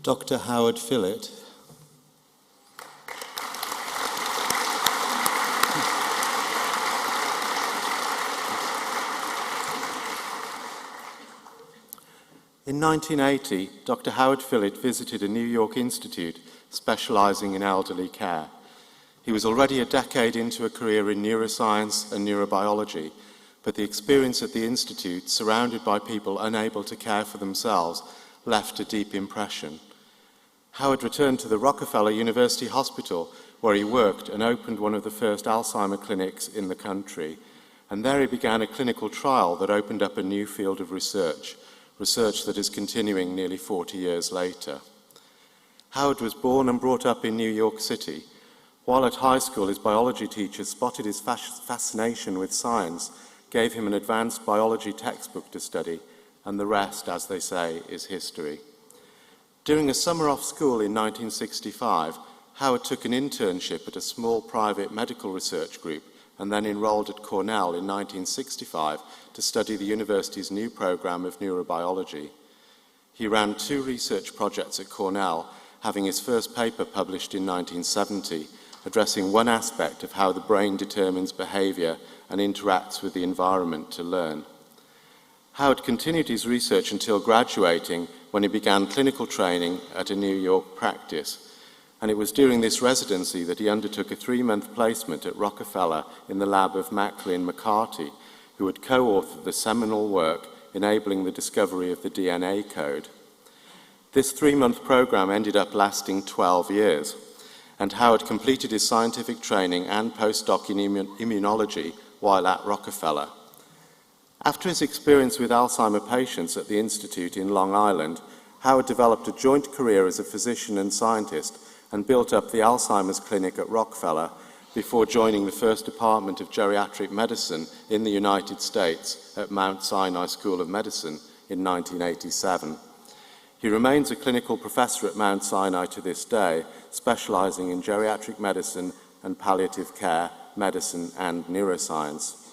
Dr. Howard Fillit. In 1980, Dr. Howard Fillit visited a New York institute specializing in elderly care. He was already a decade into a career in neuroscience and neurobiology, but the experience at the institute, surrounded by people unable to care for themselves, left a deep impression. Howard returned to the Rockefeller University Hospital, where he worked and opened one of the first Alzheimer clinics in the country. And there he began a clinical trial that opened up a new field of research that is continuing nearly 40 years later. Howard was born and brought up in New York City. While at high school, his biology teacher spotted his fascination with science, gave him an advanced biology textbook to study, and the rest, as they say, is history. During a summer off school in 1965, Howard took an internship at a small private medical research group and then enrolled at Cornell in 1965 to study the university's new program of neurobiology. He ran 2 research projects at Cornell, having his first paper published in 1970, addressing one aspect of how the brain determines behavior and interacts with the environment to learn. Howard continued his research until graduating, when he began clinical training at a New York practice. And it was during this residency that he undertook a 3-month placement at Rockefeller in the lab of Macklin McCarty, who had co-authored the seminal work enabling the discovery of the DNA code. This 3-month program ended up lasting 12 years, and Howard completed his scientific training and postdoc in immunology while at Rockefeller. After his experience with Alzheimer patients at the Institute in Long Island, Howard developed a joint career as a physician and scientist and built up the Alzheimer's Clinic at Rockefeller before joining the first department of geriatric medicine in the United States at Mount Sinai School of Medicine in 1987. He remains a clinical professor at Mount Sinai to this day, specializing in geriatric medicine and palliative care, medicine, and neuroscience.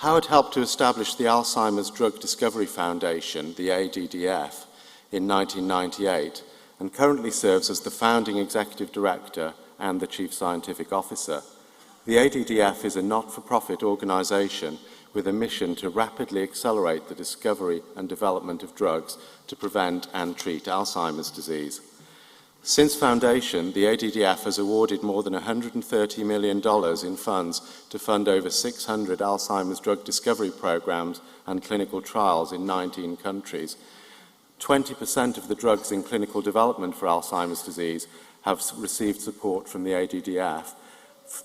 Howard helped to establish the Alzheimer's Drug Discovery Foundation, the ADDF, in 1998, and currently serves as the founding executive director and the chief scientific officer. The ADDF is a not-for-profit organization with a mission to rapidly accelerate the discovery and development of drugs to prevent and treat Alzheimer's disease. Since foundation, the ADDF has awarded more than $130 million in funds to fund over 600 Alzheimer's drug discovery programs and clinical trials in 19 countries. 20% of the drugs in clinical development for Alzheimer's disease have received support from the ADDF.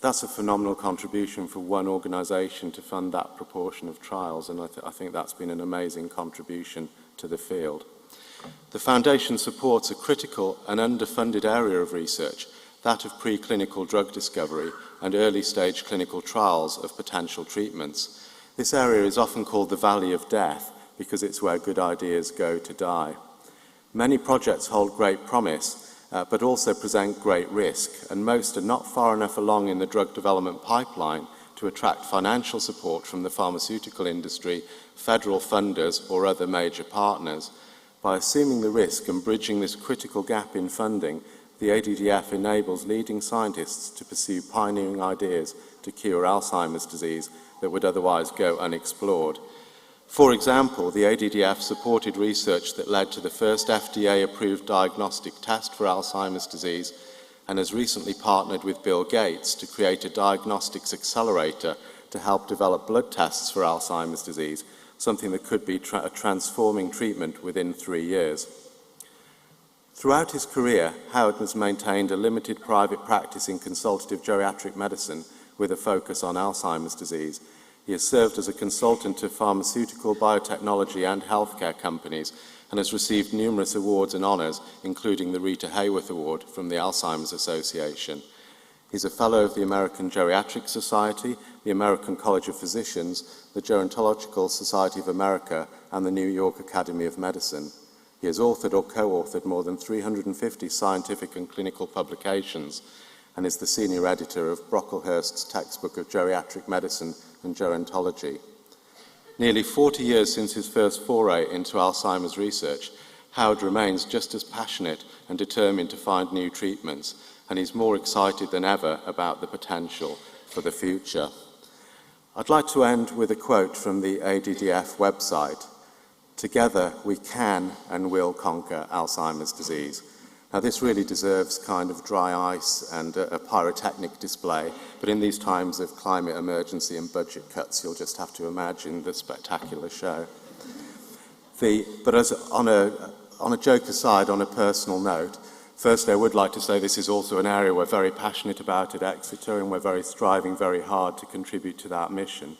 That's a phenomenal contribution for one organization to fund that proportion of trials, and I think that's been an amazing contribution to the field. The Foundation supports a critical and underfunded area of research, that of preclinical drug discovery and early-stage clinical trials of potential treatments. This area is often called the Valley of Death because it's where good ideas go to die. Many projects hold great promise, but also present great risk, and most are not far enough along in the drug development pipeline to attract financial support from the pharmaceutical industry, federal funders, or other major partners. By assuming the risk and bridging this critical gap in funding, the ADDF enables leading scientists to pursue pioneering ideas to cure Alzheimer's disease that would otherwise go unexplored. For example, the ADDF supported research that led to the first FDA-approved diagnostic test for Alzheimer's disease and has recently partnered with Bill Gates to create a diagnostics accelerator to help develop blood tests for Alzheimer's disease, something that could be a transforming treatment within 3 years. Throughout his career, Howard has maintained a limited private practice in consultative geriatric medicine with a focus on Alzheimer's disease. He has served as a consultant to pharmaceutical, biotechnology, and healthcare companies and has received numerous awards and honors, including the Rita Hayworth Award from the Alzheimer's Association. He's a fellow of the American Geriatric Society, the American College of Physicians, the Gerontological Society of America, and the New York Academy of Medicine. He has authored or co-authored more than 350 scientific and clinical publications and is the senior editor of Brocklehurst's Textbook of Geriatric Medicine and Gerontology. Nearly 40 years since his first foray into Alzheimer's research, Howard remains just as passionate and determined to find new treatments, and he's more excited than ever about the potential for the future. I'd like to end with a quote from the ADDF website. "Together we can and will conquer Alzheimer's disease." Now this really deserves kind of dry ice and a pyrotechnic display, but in these times of climate emergency and budget cuts, you'll just have to imagine the spectacular show. But on a joke aside, on a personal note, firstly I would like to say this is also an area we're very passionate about at Exeter, and we're striving very hard to contribute to that mission.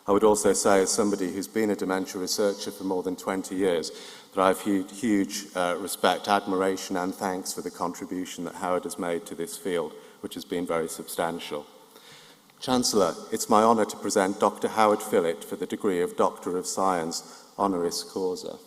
I would also say, as somebody who's been a dementia researcher for more than 20 years, that I have huge respect, admiration and thanks for the contribution that Howard has made to this field, which has been very substantial. Chancellor, it's my honour to present Dr. Howard Fillit for the degree of Doctor of Science, honoris causa.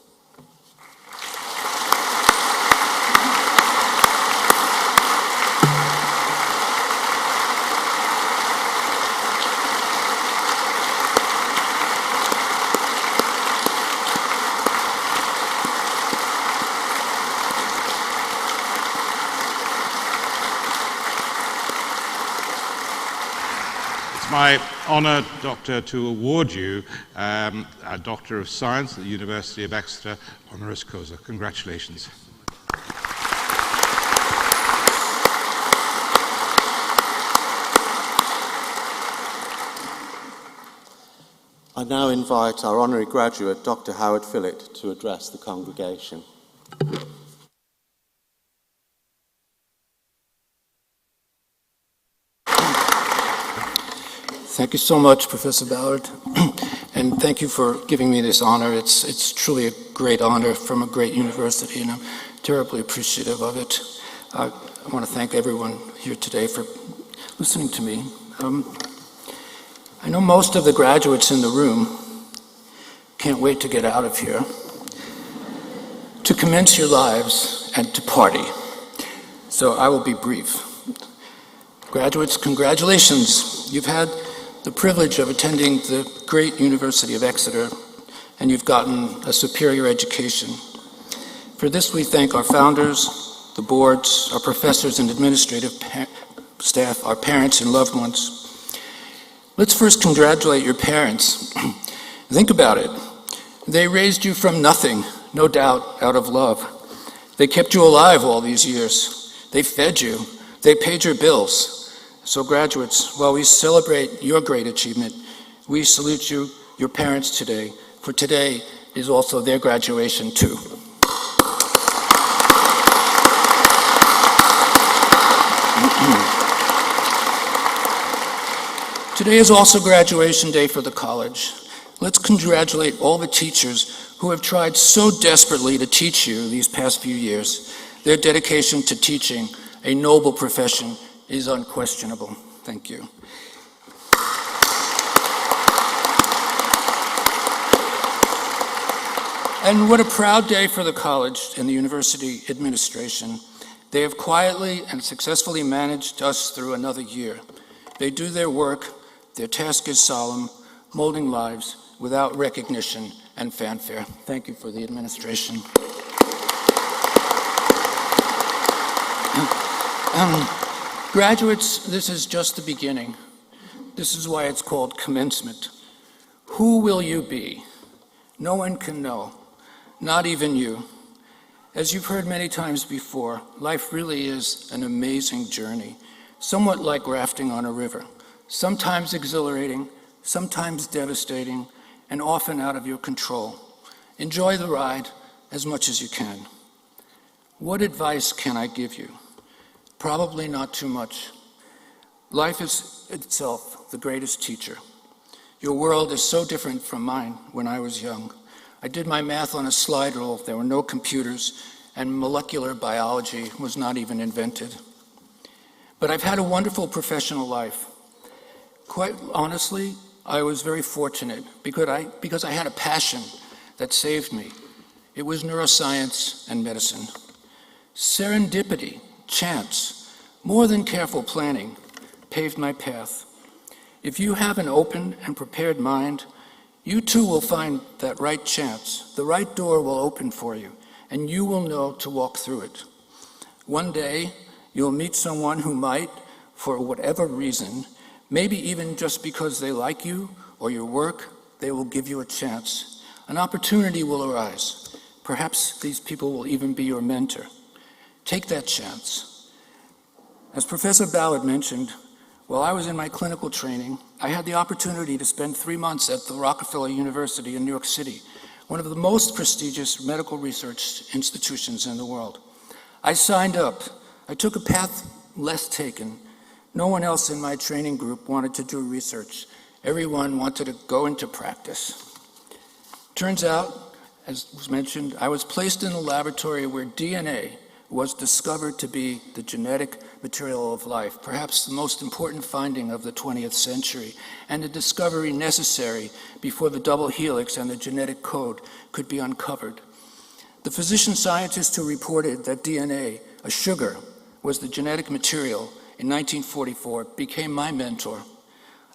My honour, Doctor, to award you a Doctor of Science at the University of Exeter, honoris causa. Congratulations. I now invite our honorary graduate, Dr. Howard Fillit, to address the congregation. Thank you so much, Professor Ballard, and thank you for giving me this honor. It's truly a great honor from a great university, and I'm terribly appreciative of it. I want to thank everyone here today for listening to me. I know most of the graduates in the room can't wait to get out of here, to commence your lives and to party. So I will be brief. Graduates, congratulations. You've had the privilege of attending the great University of Exeter, and you've gotten a superior education. For this, we thank our founders, the boards, our professors and administrative staff, our parents and loved ones. Let's first congratulate your parents. Think about it. They raised you from nothing, no doubt out of love. They kept you alive all these years. They fed you. They paid your bills. So graduates, while we celebrate your great achievement, we salute you, your parents today, for today is also their graduation too. Today is also graduation day for the college. Let's congratulate all the teachers who have tried so desperately to teach you these past few years. Their dedication to teaching, a noble profession, is unquestionable. Thank you. And what a proud day for the college and the university administration. They have quietly and successfully managed us through another year. They do their work, their task is solemn, molding lives without recognition and fanfare. Thank you for the administration. Graduates, this is just the beginning. This is why it's called commencement. Who will you be? No one can know, not even you. As you've heard many times before, life really is an amazing journey, somewhat like rafting on a river, sometimes exhilarating, sometimes devastating, and often out of your control. Enjoy the ride as much as you can. What advice can I give you? Probably not too much. Life is itself the greatest teacher. Your world is so different from mine when I was young. I did my math on a slide rule. There were no computers, and molecular biology was not even invented. But I've had a wonderful professional life. Quite honestly, I was very fortunate because I had a passion that saved me. It was neuroscience and medicine. Serendipity, chance, more than careful planning, paved my path. If you have an open and prepared mind, you too will find that right chance. The right door will open for you, and you will know to walk through it. One day, you'll meet someone who might, for whatever reason, maybe even just because they like you or your work, they will give you a chance. An opportunity will arise. Perhaps these people will even be your mentor. Take that chance. As Professor Ballard mentioned, while I was in my clinical training, I had the opportunity to spend 3 months at the Rockefeller University in New York City, one of the most prestigious medical research institutions in the world. I signed up. I took a path less taken. No one else in my training group wanted to do research. Everyone wanted to go into practice. Turns out, as was mentioned, I was placed in a laboratory where DNA was discovered to be the genetic material of life, perhaps the most important finding of the 20th century, and a discovery necessary before the double helix and the genetic code could be uncovered. The physician scientist who reported that DNA, a sugar, was the genetic material in 1944 became my mentor.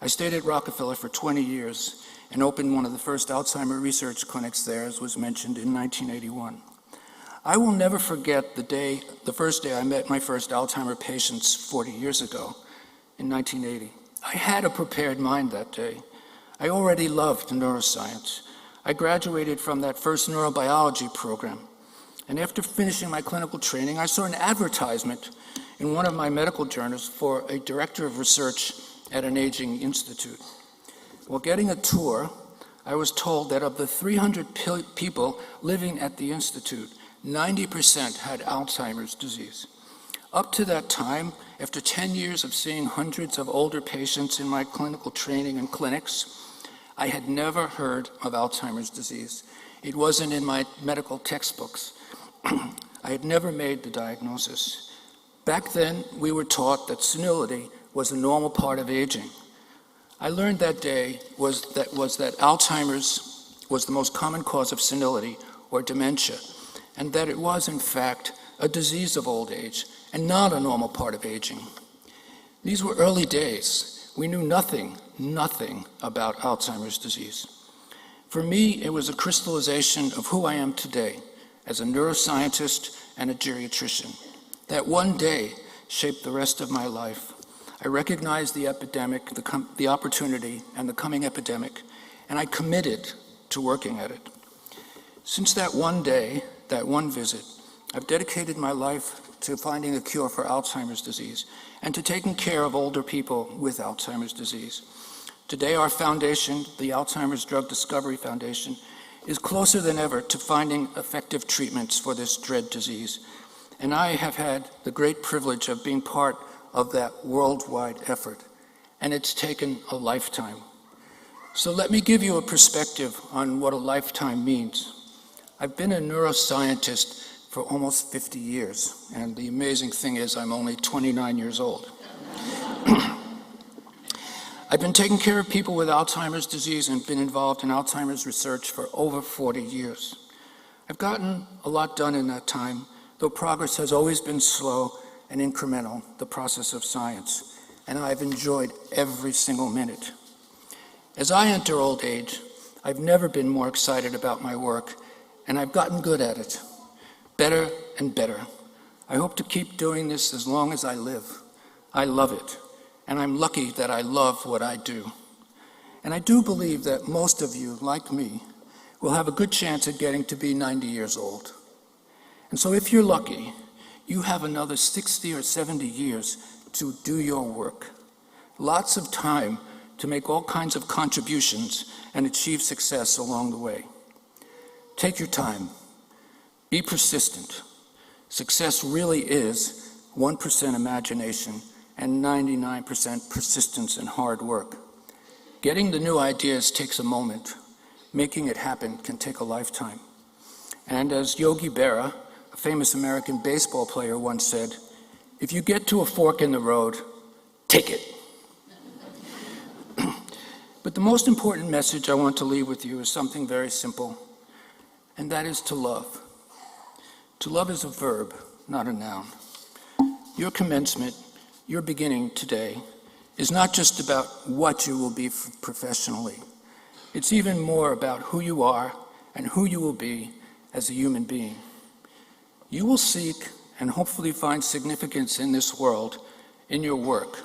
I stayed at Rockefeller for 20 years and opened one of the first Alzheimer research clinics there, as was mentioned, in 1981. I will never forget the first day I met my first Alzheimer patients 40 years ago in 1980. I had a prepared mind that day. I already loved neuroscience. I graduated from that first neurobiology program. And after finishing my clinical training, I saw an advertisement in one of my medical journals for a director of research at an aging institute. While getting a tour, I was told that of the 300 people living at the institute, 90% had Alzheimer's disease. Up to that time, after 10 years of seeing hundreds of older patients in my clinical training and clinics, I had never heard of Alzheimer's disease. It wasn't in my medical textbooks. I had never made the diagnosis. Back then, we were taught that senility was a normal part of aging. I learned that day was that Alzheimer's was the most common cause of senility or dementia, and that it was, in fact, a disease of old age and not a normal part of aging. These were early days. We knew nothing about Alzheimer's disease. For me, it was a crystallization of who I am today as a neuroscientist and a geriatrician. That one day shaped the rest of my life. I recognized the epidemic, the opportunity, and the coming epidemic, and I committed to working at it. Since that one day, that one visit, I've dedicated my life to finding a cure for Alzheimer's disease and to taking care of older people with Alzheimer's disease. Today, our foundation, the Alzheimer's Drug Discovery Foundation, is closer than ever to finding effective treatments for this dread disease. And I have had the great privilege of being part of that worldwide effort. And it's taken a lifetime. So let me give you a perspective on what a lifetime means. I've been a neuroscientist for almost 50 years. And the amazing thing is I'm only 29 years old. I've been taking care of people with Alzheimer's disease and been involved in Alzheimer's research for over 40 years. I've gotten a lot done in that time, though progress has always been slow and incremental, the process of science, and I've enjoyed every single minute. As I enter old age, I've never been more excited about my work, and I've gotten good at it, better and better. I hope to keep doing this as long as I live. I love it. And I'm lucky that I love what I do. And I do believe that most of you, like me, will have a good chance at getting to be 90 years old. And so if you're lucky, you have another 60 or 70 years to do your work. Lots of time to make all kinds of contributions and achieve success along the way. Take your time. Be persistent. Success really is 1% imagination and 99% persistence and hard work. Getting the new ideas takes a moment. Making it happen can take a lifetime. And as Yogi Berra, a famous American baseball player, once said, if you get to a fork in the road, take it. But the most important message I want to leave with you is something very simple, and that is to love. To love is a verb, not a noun. Your commencement, your beginning today is not just about what you will be professionally. It's even more about who you are and who you will be as a human being. You will seek and hopefully find significance in this world, in your work,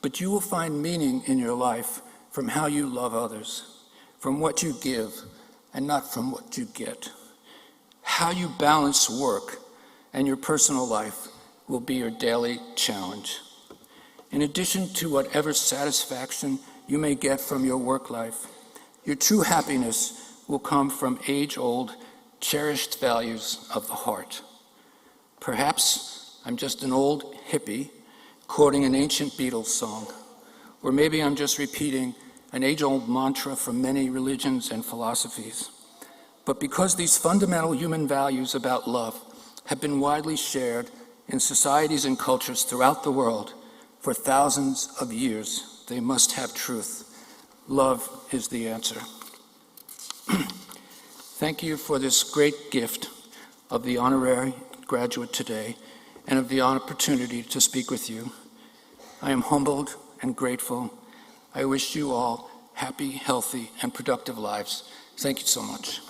but you will find meaning in your life from how you love others, from what you give, and not from what you get. How you balance work and your personal life will be your daily challenge. In addition to whatever satisfaction you may get from your work life, your true happiness will come from age-old, cherished values of the heart. Perhaps I'm just an old hippie quoting an ancient Beatles song, or maybe I'm just repeating an age-old mantra from many religions and philosophies. But because these fundamental human values about love have been widely shared in societies and cultures throughout the world for thousands of years, they must have truth. Love is the answer. Thank you for this great gift of the honorary graduate today and of the opportunity to speak with you. I am humbled and grateful. I wish you all happy, healthy, and productive lives. Thank you so much.